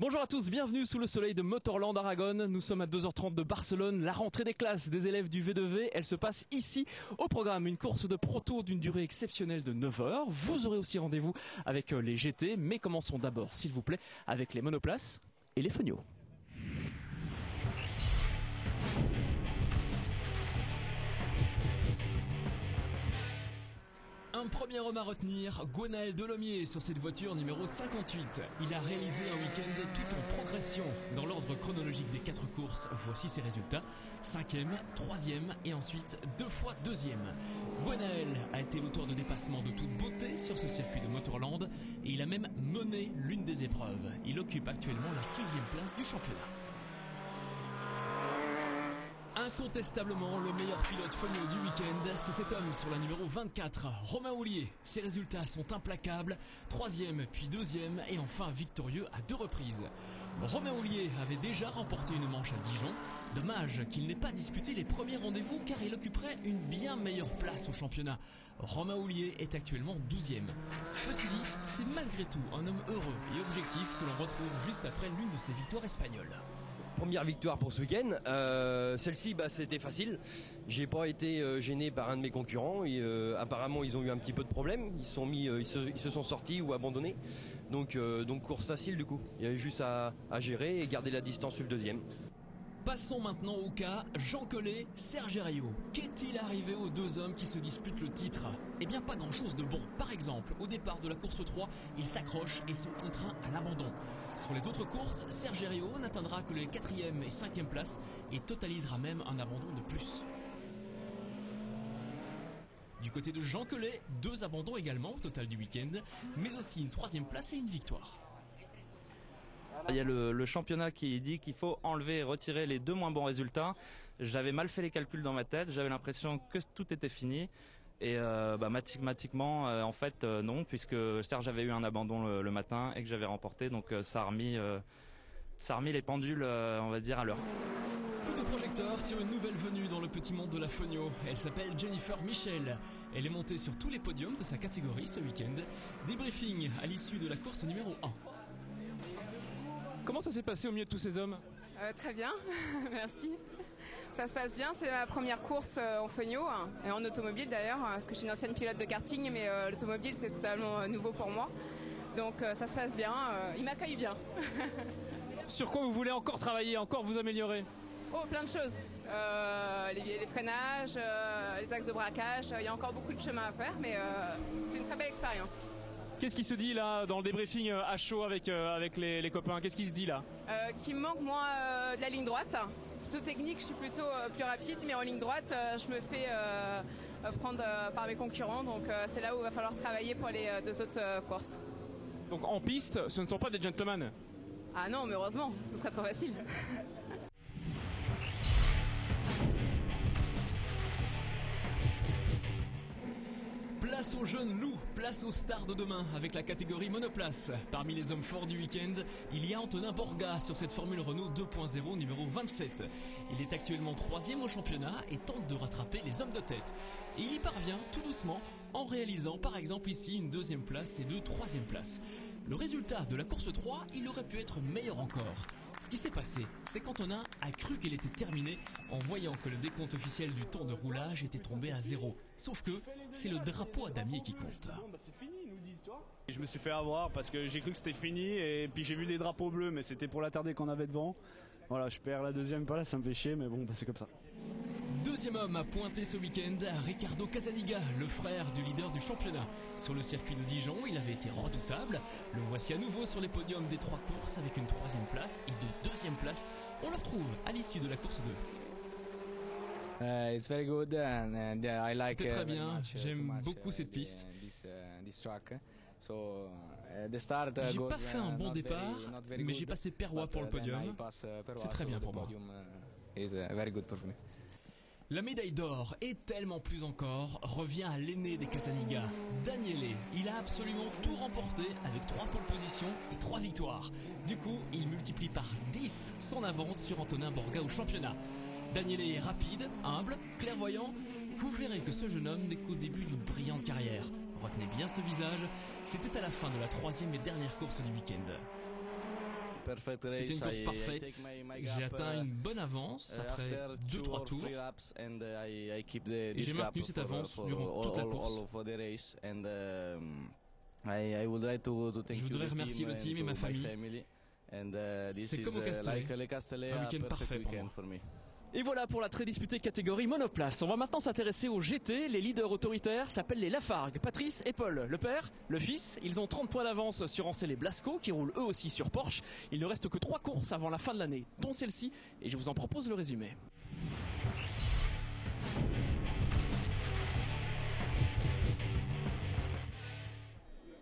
Bonjour à tous, bienvenue sous le soleil de Motorland Aragon. Nous sommes à 2h30 de Barcelone. La rentrée des classes des élèves du V2V, elle se passe ici. Au programme, une course de proto d'une durée exceptionnelle de 9 heures. Vous aurez aussi rendez-vous avec les GT, mais commençons d'abord, s'il vous plaît, avec les monoplaces et les feniaux. Un premier homme à retenir, Gwenaël Dolomier sur cette voiture numéro 58. Il a réalisé un week-end tout en progression. Dans l'ordre chronologique des 4 courses, voici ses résultats. 5e, 3e et ensuite 2 fois 2e. Gwenaël a été l'auteur de dépassements de toute beauté sur ce circuit de Motorland et il a même mené l'une des épreuves. Il occupe actuellement la 6e place du championnat. Incontestablement, le meilleur pilote fenio du week-end, c'est cet homme sur la numéro 24, Romain Houllier. Ses résultats sont implacables, 3e puis 2e et enfin victorieux à 2 reprises. Romain Houllier avait déjà remporté une manche à Dijon. Dommage qu'il n'ait pas disputé les premiers rendez-vous car il occuperait une bien meilleure place au championnat. Romain Houllier est actuellement 12e. Ceci dit, c'est malgré tout un homme heureux et objectif que l'on retrouve juste après l'une de ses victoires espagnoles. Première victoire pour ce week-end. Celle-ci, c'était facile. J'ai pas été gêné par un de mes concurrents. Et, apparemment, ils ont eu un petit peu de problème. Ils se sont sortis ou abandonnés. Donc course facile du coup. Il y avait juste à gérer et garder la distance sur le deuxième. Passons maintenant au cas Jean Collet, Serge Herriot. Qu'est-il arrivé aux deux hommes qui se disputent le titre? Eh bien pas grand chose de bon. Par exemple, au départ de la course 3, ils s'accrochent et sont contraints à l'abandon. Sur les autres courses, Serge Herriot n'atteindra que les 4e et 5e places et totalisera même un abandon de plus. Du côté de Jean Collet, 2 abandons également au total du week-end, mais aussi une 3e place et une victoire. Il y a le championnat qui dit qu'il faut enlever et retirer les 2 moins bons résultats. J'avais mal fait les calculs dans ma tête, j'avais l'impression que tout était fini. Et mathématiquement, en fait, non, puisque Serge avait eu un abandon le matin et que j'avais remporté. Donc ça a remis les pendules, on va dire, à l'heure. Coup de projecteur sur une nouvelle venue dans le petit monde de la Fenio. Elle s'appelle Jennifer Michel. Elle est montée sur tous les podiums de sa catégorie ce week-end. Débriefing à l'issue de la course numéro 1. Comment ça s'est passé au milieu de tous ces hommes? Très bien, merci. Ça se passe bien, c'est ma première course en fenio, et en automobile d'ailleurs, parce que je suis une ancienne pilote de karting, mais l'automobile c'est totalement nouveau pour moi. Donc ça se passe bien, il m'accueille bien. Sur quoi vous voulez encore travailler, encore vous améliorer? Oh, plein de choses. Les freinages, les axes de braquage, il y a encore beaucoup de chemin à faire, mais c'est une très belle expérience. Qu'est-ce qui se dit là dans le débriefing à chaud avec les copains? Qu'est-ce qui se dit là? Qu'il me manque moi de la ligne droite. Plutôt technique, je suis plutôt plus rapide, mais en ligne droite, je me fais prendre par mes concurrents. Donc c'est là où il va falloir travailler pour les 2 autres courses. Donc en piste, ce ne sont pas des gentlemen? Ah non, mais heureusement, ce serait trop facile. Place aux jeunes loups, place aux stars de demain avec la catégorie monoplace. Parmi les hommes forts du week-end, il y a Antonin Borga sur cette Formule Renault 2.0 numéro 27. Il est actuellement 3e au championnat et tente de rattraper les hommes de tête. Et il y parvient tout doucement en réalisant par exemple ici une 2e place et 2 3e places. Le résultat de la course 3, il aurait pu être meilleur encore. Ce qui s'est passé, c'est qu'Antonin a cru qu'elle était terminée en voyant que le décompte officiel du temps de roulage était tombé à 0. Sauf que c'est le drapeau à damier qui compte. Je me suis fait avoir parce que j'ai cru que c'était fini et puis j'ai vu des drapeaux bleus, mais c'était pour l'attarder qu'on avait devant. Voilà, je perds la 2e place, ça me fait chier, mais bon, c'est comme ça. 2e homme à pointer ce week-end, Ricardo Casaniga, le frère du leader du championnat. Sur le circuit de Dijon, il avait été redoutable. Le voici à nouveau sur les podiums des 3 courses avec une 3e place et 2 2e places. On le retrouve à l'issue de la course 2. C'était très bien, j'aime beaucoup cette piste. J'ai pas fait un bon départ, mais j'ai passé Perrois pour le podium. C'est très bien pour moi. La médaille d'or, et tellement plus encore, revient à l'aîné des Casaniga, Daniele. Il a absolument tout remporté avec 3 pole positions et 3 victoires. Du coup, il multiplie par 10 son avance sur Antonin Borga au championnat. Daniele est rapide, humble, clairvoyant. Vous verrez que ce jeune homme n'est qu'au début d'une brillante carrière. Retenez bien ce visage, c'était à la fin de la 3e et dernière course du week-end. C'était une course parfaite. J'ai atteint une bonne avance après 2-3 tours. Et j'ai maintenu cette avance durant toute la course. Je voudrais remercier le team et ma famille. C'est comme au Castellet, un week-end parfait pour moi. Et voilà pour la très disputée catégorie monoplace. On va maintenant s'intéresser au GT. Les leaders autoritaires s'appellent les Lafargue, Patrice et Paul. Le père, le fils, ils ont 30 points d'avance sur Ancel et Blasco qui roulent eux aussi sur Porsche. Il ne reste que 3 courses avant la fin de l'année, dont celle-ci, et je vous en propose le résumé.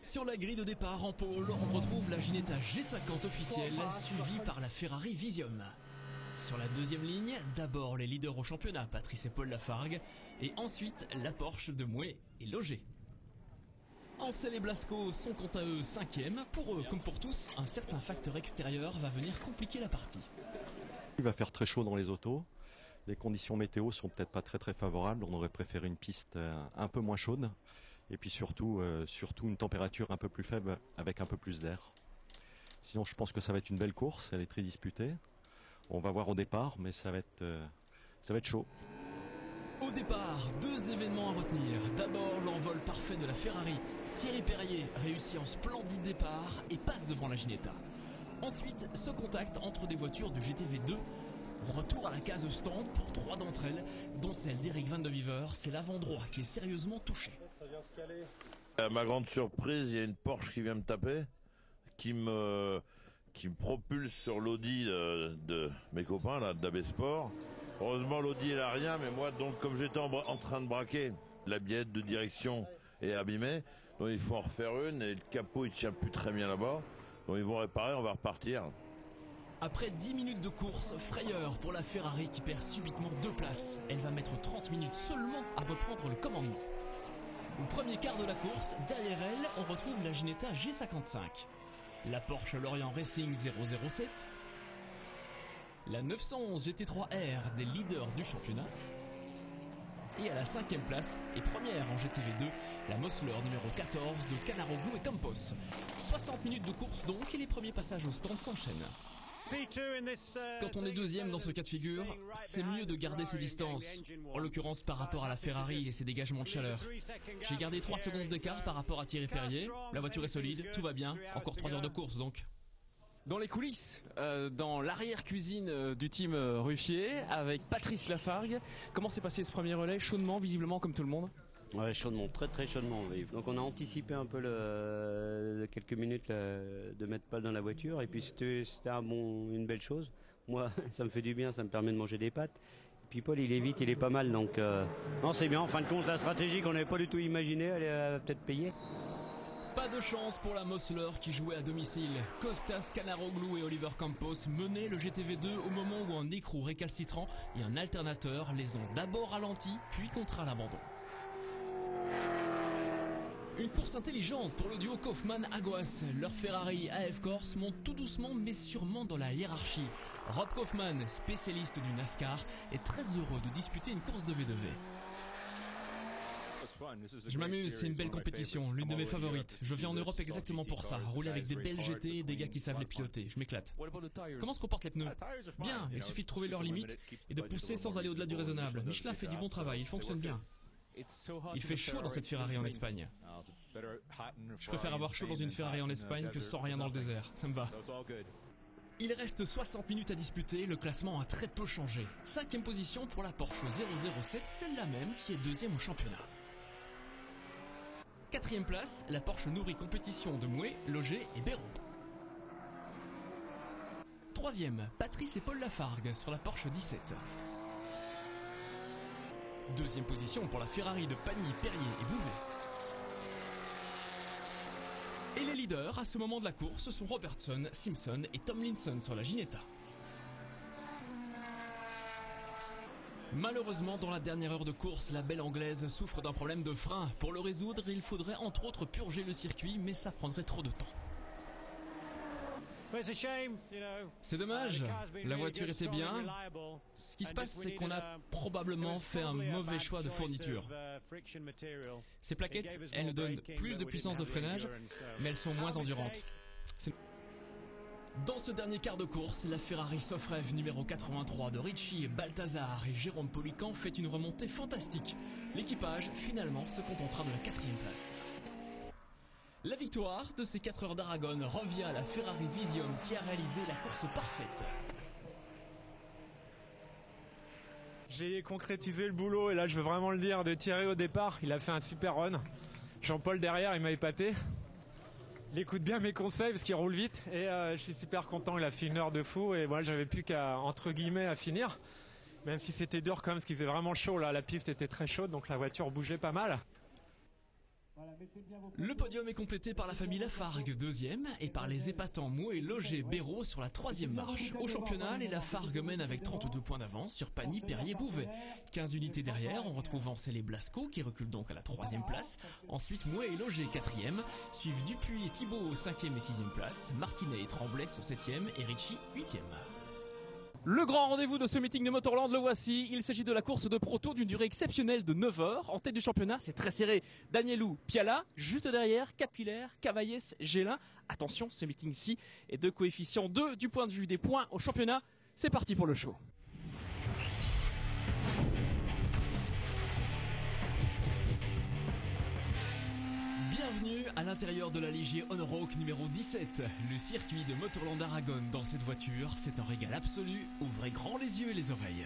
Sur la grille de départ en pôle, on retrouve la Ginetta G50 officielle, suivie par la Ferrari Visium. Sur la deuxième ligne, d'abord les leaders au championnat, Patrice et Paul Lafargue, et ensuite la Porsche de Mouet et Loger. Ancel et Blasco sont quant à eux 5e. Pour eux, comme pour tous, un certain facteur extérieur va venir compliquer la partie. Il va faire très chaud dans les autos. Les conditions météo sont peut-être pas très favorables. On aurait préféré une piste un peu moins chaude. Et puis surtout une température un peu plus faible avec un peu plus d'air. Sinon, je pense que ça va être une belle course. Elle est très disputée. On va voir au départ, mais ça va être chaud. Au départ, 2 événements à retenir. D'abord, l'envol parfait de la Ferrari. Thierry Perrier réussit en splendide départ et passe devant la Ginetta. Ensuite, ce contact entre des voitures du GTV2. Retour à la case stand pour 3 d'entre elles, dont celle d'Eric Van de Wever. C'est l'avant droit qui est sérieusement touché. À ma grande surprise, il y a une Porsche qui vient me taper, qui me propulse sur l'Audi de mes copains là, d'AB Sport. Heureusement l'Audi elle a rien, mais moi donc comme j'étais en train de braquer, la billette de direction est abîmée, donc il faut en refaire une et le capot il tient plus très bien là-bas. Donc ils vont réparer, on va repartir. Après 10 minutes de course, frayeur pour la Ferrari qui perd subitement 2 places. Elle va mettre 30 minutes seulement à reprendre le commandement. Au premier quart de la course, derrière elle, on retrouve la Ginetta G55. La Porsche Lorient Racing 007, la 911 GT3R des leaders du championnat, et à la 5e place et première en GTV2, la Mosler numéro 14 de Canaroglu et Campos. 60 minutes de course donc et les premiers passages au stand s'enchaînent. Quand on est deuxième dans ce cas de figure, c'est mieux de garder ses distances, en l'occurrence par rapport à la Ferrari et ses dégagements de chaleur. J'ai gardé 3 secondes d'écart par rapport à Thierry Perrier, la voiture est solide, tout va bien, encore 3 heures de course donc. Dans les coulisses, dans l'arrière-cuisine du team Ruffier, avec Patrice Lafargue, comment s'est passé ce premier relais? Chaudement, visiblement, comme tout le monde? Ouais, chaudement, très chaudement. Donc on a anticipé un peu quelques minutes de mettre Paul dans la voiture et puis c'était une belle chose. Moi, ça me fait du bien, ça me permet de manger des pâtes. Et puis Paul, il est vite, il est pas mal, donc non, c'est bien. En fin de compte, la stratégie qu'on n'avait pas du tout imaginée, elle a peut-être payé. Pas de chance pour la Mosler qui jouait à domicile. Costas, Canaroglu et Oliver Campos menaient le GTV2 au moment où un écrou récalcitrant et un alternateur les ont d'abord ralentis, puis contraints à l'abandon. Une course intelligente pour le duo Kaufmann-Agoas. Leur Ferrari AF Corse monte tout doucement mais sûrement dans la hiérarchie. Rob Kaufmann, spécialiste du NASCAR, est très heureux de disputer une course de V2V. Je m'amuse, c'est une belle compétition, l'une de mes favorites. Je viens en Europe exactement pour ça, rouler avec des belles GT et des gars qui savent les piloter, je m'éclate. Comment se comportent les pneus? Bien, il suffit de trouver leurs limites et de pousser sans aller au-delà du raisonnable. Michelin fait du bon travail, il fonctionne bien. Il fait chaud dans cette Ferrari en Espagne. Je préfère avoir chaud dans une Ferrari en Espagne que sans rien dans le désert, ça me va. Il reste 60 minutes à disputer, le classement a très peu changé. 5e position pour la Porsche 007, celle-là même qui est 2e au championnat. 4e place, la Porsche nourrit compétition de Mouet, Loger et Béraud. 3e, Patrice et Paul Lafargue sur la Porsche 17. 2e position pour la Ferrari de Pagny, Perrier et Bouvet. Et les leaders à ce moment de la course sont Robertson, Simpson et Tomlinson sur la Ginetta. Malheureusement, dans la dernière heure de course, la belle anglaise souffre d'un problème de frein. Pour le résoudre, il faudrait entre autres purger le circuit, mais ça prendrait trop de temps. C'est dommage, la voiture était bien. Ce qui se passe, c'est qu'on a probablement fait un mauvais choix de fourniture. Ces plaquettes, elles nous donnent plus de puissance de freinage, mais elles sont moins endurantes. Dans ce dernier quart de course, la Ferrari Sofrev numéro 83 de Ricci, Balthazar et Jérôme Polican fait une remontée fantastique. L'équipage finalement se contentera de la 4e place. La victoire de ces 4 heures d'Aragon revient à la Ferrari Vision qui a réalisé la course parfaite. J'ai concrétisé le boulot et là je veux vraiment le dire de Thierry au départ, il a fait un super run. Jean-Paul derrière, il m'a épaté. Il écoute bien mes conseils parce qu'il roule vite et je suis super content, il a fait une heure de fou et voilà, j'avais plus qu'à entre guillemets à finir. Même si c'était dur quand même parce qu'il faisait vraiment chaud là, la piste était très chaude donc la voiture bougeait pas mal. Le podium est complété par la famille Lafargue 2e et par les épatants Mouet, Loger, Béraud sur la 3e marche. Au championnat, les Lafargue mènent avec 32 points d'avance sur Pagny, Perrier, Bouvet. 15 unités derrière, on retrouve Ancel et Blasco qui reculent donc à la 3e place. Ensuite, Mouet et Loger 4e, suivent Dupuis et Thibault aux 5e et 6e place, Martinet et Tremblay au 7e et Ricci 8e. Le grand rendez-vous de ce meeting de Motorland, le voici. Il s'agit de la course de Pro Tour d'une durée exceptionnelle de 9 heures. En tête du championnat, c'est très serré. Danielou, Piala, juste derrière, Capillaire, Cavaillès, Gélin. Attention, ce meeting-ci est de coefficient 2 du point de vue des points au championnat. C'est parti pour le show. Bienvenue à l'intérieur de la Ligier Honorock numéro 17. Le circuit de Motorland Aragon dans cette voiture, c'est un régal absolu. Ouvrez grand les yeux et les oreilles.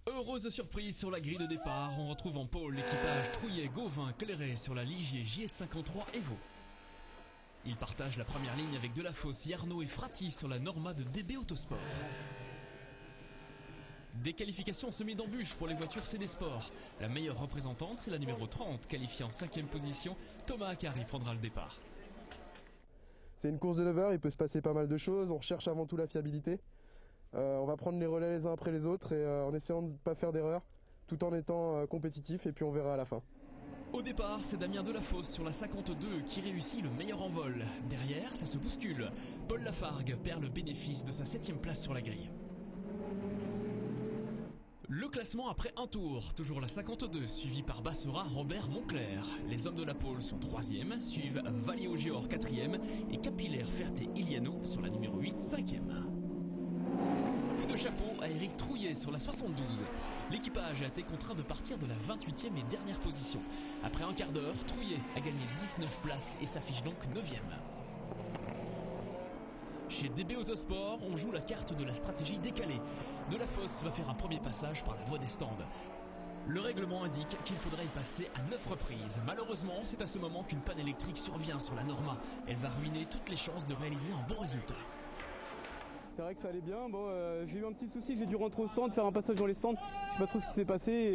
Heureuse surprise sur la grille de départ, on retrouve en pôle l'équipage Trouillet, Gauvin, Clairet sur la Ligier JS53 Evo. Ils partagent la première ligne avec Delafosse, Yarno et Frati sur la Norma de DB Autosport. Des qualifications semées d'embûches pour les voitures CD Sport. La meilleure représentante, c'est la numéro 30, qualifiée en 5e position. Thomas Akari prendra le départ. C'est une course de 9 heures, il peut se passer pas mal de choses. On recherche avant tout la fiabilité. On va prendre les relais les uns après les autres et en essayant de ne pas faire d'erreur, tout en étant compétitif et puis on verra à la fin. Au départ, c'est Damien Delafosse sur la 52 qui réussit le meilleur envol. Derrière, ça se bouscule. Paul Lafargue perd le bénéfice de sa 7e place sur la grille. Le classement après un tour, toujours la 52, suivi par Bassera, Robert, Moncler. Les hommes de la pole sont 3e, suivent Valléo-Géor 4e et Capillaire, Ferté, Iliano sur la numéro 8, 5e. Coup de chapeau à Eric Trouillet sur la 72. L'équipage a été contraint de partir de la 28e et dernière position. Après un quart d'heure, Trouillet a gagné 19 places et s'affiche donc 9e. Chez DB Autosport, on joue la carte de la stratégie décalée. Delafosse va faire un premier passage par la voie des stands. Le règlement indique qu'il faudrait y passer à 9 reprises. Malheureusement, c'est à ce moment qu'une panne électrique survient sur la Norma. Elle va ruiner toutes les chances de réaliser un bon résultat. C'est vrai que ça allait bien. Bon, j'ai eu un petit souci, j'ai dû rentrer au stand, faire un passage dans les stands. Je sais pas trop ce qui s'est passé. Et,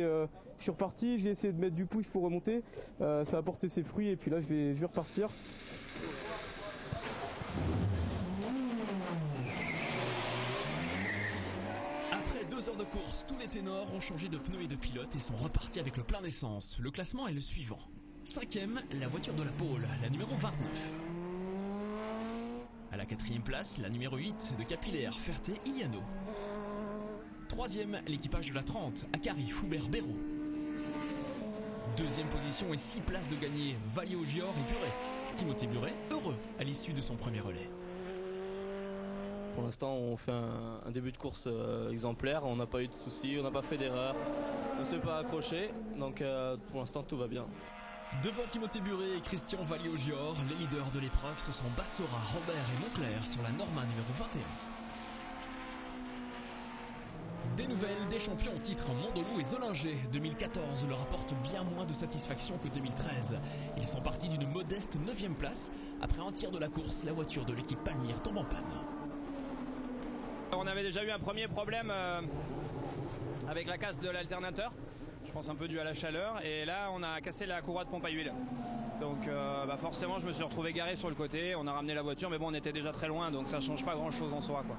je suis reparti, j'ai essayé de mettre du push pour remonter. Ça a porté ses fruits et puis là je vais repartir. Après 2 heures de course, tous les ténors ont changé de pneus et de pilote et sont repartis avec le plein d'essence. Le classement est le suivant. 5e, la voiture de la pole, la numéro 29. À la 4e place, la numéro 8 de Capillaire, Ferté-Iliano. 3e, l'équipage de la 30, Akari, Foubert-Béraud. 2e position et 6 places de gagné, Valliot-Gior et Buret. Timothée Buret, heureux à l'issue de son premier relais. Pour l'instant, on fait un début de course exemplaire, on n'a pas eu de soucis, on n'a pas fait d'erreur, on ne s'est pas accroché, donc pour l'instant tout va bien. Devant Timothée Buret et Christian Valliot-Gior, les leaders de l'épreuve, ce sont Bassora, Robert et Moncler sur la Norma numéro 21. Des nouvelles des champions au titre Mondolou et Zollinger. 2014 leur apporte bien moins de satisfaction que 2013. Ils sont partis d'une modeste 9e place. Après un tiers de la course, la voiture de l'équipe Palmyre tombe en panne. On avait déjà eu un premier problème avec la casse de l'alternateur. Je pense un peu dû à la chaleur. Et là, on a cassé la courroie de pompe à huile. Donc forcément, je me suis retrouvé garé sur le côté. On a ramené la voiture, mais bon, on était déjà très loin. Donc ça change pas grand-chose en soi, quoi.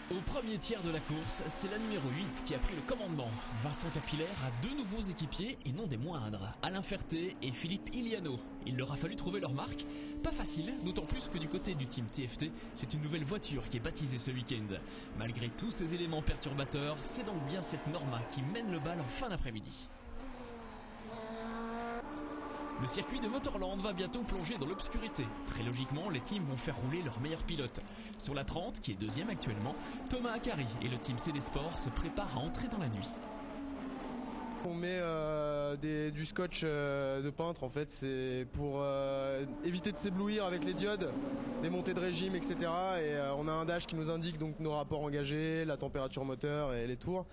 Au premier tiers de la course, c'est la numéro 8 qui a pris le commandement. Vincent Capillaire a 2 nouveaux équipiers et non des moindres, Alain Ferté et Philippe Iliano. Il leur a fallu trouver leur marque. Pas facile, d'autant plus que du côté du team TFT, c'est une nouvelle voiture qui est baptisée ce week-end. Malgré tous ces éléments perturbateurs, c'est donc bien cette Norma qui mène le bal en fin d'après-midi. Le circuit de Motorland va bientôt plonger dans l'obscurité. Très logiquement, les teams vont faire rouler leurs meilleurs pilotes. Sur la 30, qui est 2e actuellement, Thomas Akari et le team CD Sport se préparent à entrer dans la nuit. On met du scotch de peintre, en fait, c'est pour éviter de s'éblouir avec les diodes, des montées de régime, etc. Et on a un dash qui nous indique donc nos rapports engagés, la température moteur et les tours.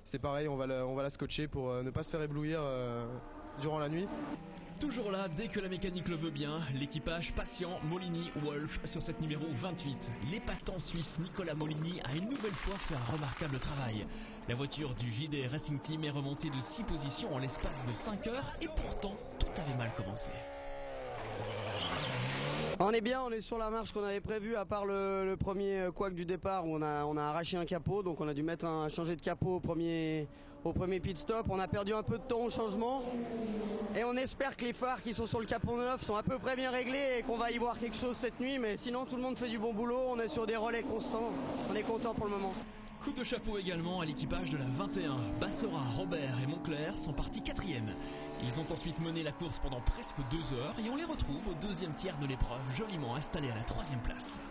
C'est pareil, on va la scotcher pour ne pas se faire éblouir durant la nuit. Toujours là, dès que la mécanique le veut bien, l'équipage patient Molini-Wolf sur cette numéro 28. L'épatant suisse Nicolas Molini a une nouvelle fois fait un remarquable travail. La voiture du JD Racing Team est remontée de 6 positions en l'espace de 5 heures et pourtant, tout avait mal commencé. On est bien, on est sur la marche qu'on avait prévue, à part le premier couac du départ où on a arraché un capot, donc on a dû changer de capot au premier pit stop. On a perdu un peu de temps au changement et on espère que les phares qui sont sur le capot neuf sont à peu près bien réglés et qu'on va y voir quelque chose cette nuit, mais sinon tout le monde fait du bon boulot, on est sur des relais constants, on est content pour le moment. Coup de chapeau également à l'équipage de la 21. Bassora, Robert et Moncler sont partis 4e. Ils ont ensuite mené la course pendant presque 2 heures et on les retrouve au 2e tiers de l'épreuve, joliment installés à la 3e place.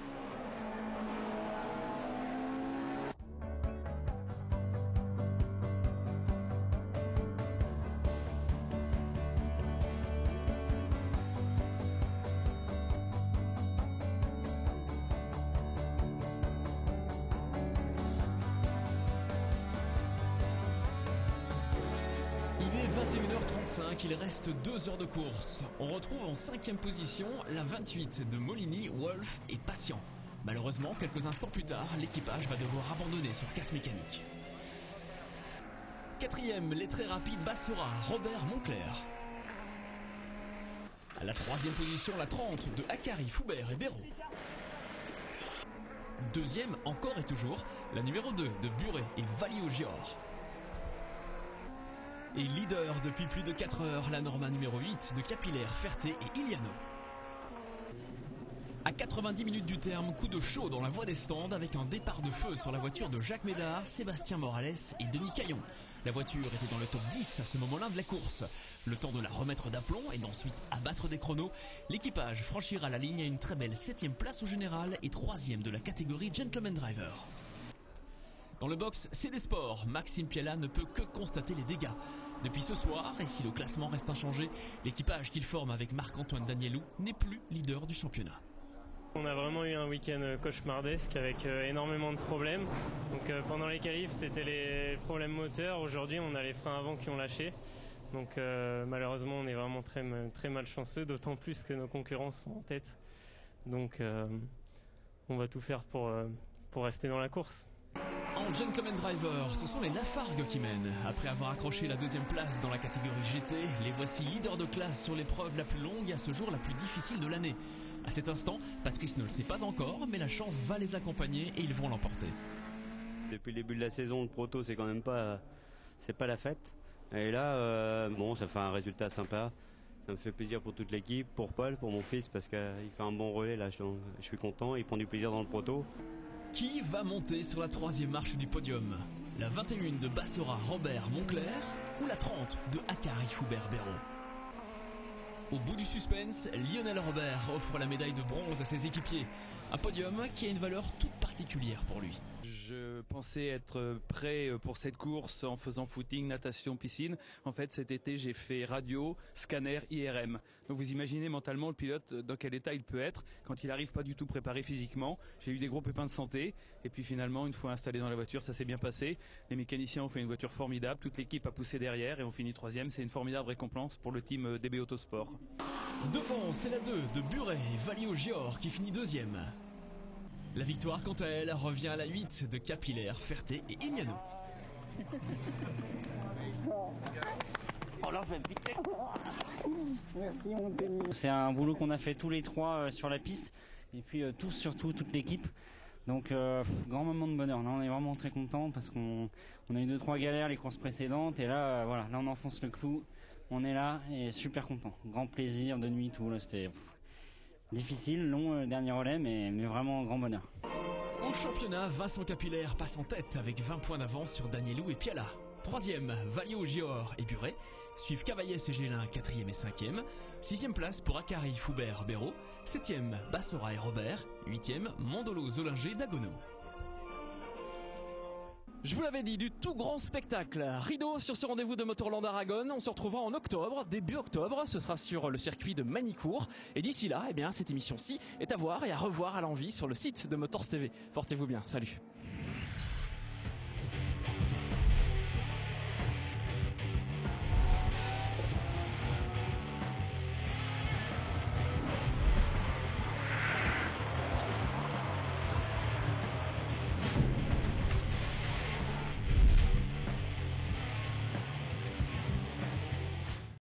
Il reste 2 heures de course. On retrouve en 5e position la 28 de Molini, Wolf et Patient. Malheureusement, quelques instants plus tard, l'équipage va devoir abandonner sur casse mécanique. 4e, les très rapides Bassora, Robert Moncler. À la 3e position, la 30 de Akari, Foubert et Béraud. 2e, encore et toujours, la numéro 2 de Buret et Valliot-Gior. Et leader depuis plus de 4 heures, la Norma numéro 8 de Capillaire, Ferté et Iliano. À 90 minutes du terme, coup de chaud dans la voie des stands avec un départ de feu sur la voiture de Jacques Médard, Sébastien Morales et Denis Caillon. La voiture était dans le top 10 à ce moment-là de la course. Le temps de la remettre d'aplomb et d'ensuite abattre des chronos, l'équipage franchira la ligne à une très belle 7e place au général et 3e de la catégorie Gentleman Driver. Dans le box CD Sport, Maxime Piala ne peut que constater les dégâts. Depuis ce soir, et si le classement reste inchangé, l'équipage qu'il forme avec Marc-Antoine Danielou n'est plus leader du championnat. On a vraiment eu un week-end cauchemardesque avec énormément de problèmes. Donc pendant les qualifs, c'était les problèmes moteurs. Aujourd'hui, on a les freins avant qui ont lâché. Donc malheureusement, on est vraiment très malchanceux, d'autant plus que nos concurrents sont en tête. Donc on va tout faire pour rester dans la course. En Gentleman Driver, ce sont les Lafargue qui mènent. Après avoir accroché la deuxième place dans la catégorie GT, les voici leaders de classe sur l'épreuve la plus longue et à ce jour la plus difficile de l'année. À cet instant, Patrice ne le sait pas encore, mais la chance va les accompagner et ils vont l'emporter. Depuis le début de la saison, le proto c'est quand même pas la fête. Et là, ça fait un résultat sympa. Ça me fait plaisir pour toute l'équipe, pour Paul, pour mon fils, parce qu'il fait un bon relais là. Je suis content, il prend du plaisir dans le proto. Qui va monter sur la troisième marche du podium? La 21 de Bassora Robert Moncler ou la 30 de Akari Foubert-Béraud? Au bout du suspense, Lionel Robert offre la médaille de bronze à ses équipiers. Un podium qui a une valeur toute particulière pour lui. Je pensais être prêt pour cette course en faisant footing, natation, piscine. En fait, cet été, j'ai fait radio, scanner, IRM. Donc vous imaginez mentalement le pilote dans quel état il peut être quand il n'arrive pas du tout préparé physiquement. J'ai eu des gros pépins de santé. Et puis finalement, une fois installé dans la voiture, ça s'est bien passé. Les mécaniciens ont fait une voiture formidable. Toute l'équipe a poussé derrière et on finit troisième. C'est une formidable récompense pour le team DB Autosport. Devant, c'est la 2 de Buret et Valliot-Gior qui finit deuxième. La victoire, quant à elle, revient à la 8 de Capillaire, Ferté et Ignano. C'est un boulot qu'on a fait tous les trois sur la piste et puis tous, surtout toute l'équipe. Donc grand moment de bonheur. Là on est vraiment très content parce qu'on a eu 2-3 galères les courses précédentes et là là on enfonce le clou. On est là et super content. Grand plaisir de nuit tout. Là c'était difficile, long dernier relais mais vraiment grand bonheur. Au championnat, Vincent Capillaire passe en tête avec 20 points d'avance sur Danielou et Piala. Troisième, Valliot-Gior et Buret. Suivent Cavaillès et Gélin, 4e et 5e. 6e place pour Akari, Foubert, Béraud. 7e, Bassora et Robert. 8e, Mandolo, Zolinger, Dagono. Je vous l'avais dit, du tout grand spectacle. Rideau sur ce rendez-vous de Motorland Aragon. On se retrouvera en octobre, début octobre. Ce sera sur le circuit de Manicourt. Et d'ici là, cette émission-ci est à voir et à revoir à l'envi sur le site de Motors TV. Portez-vous bien. Salut.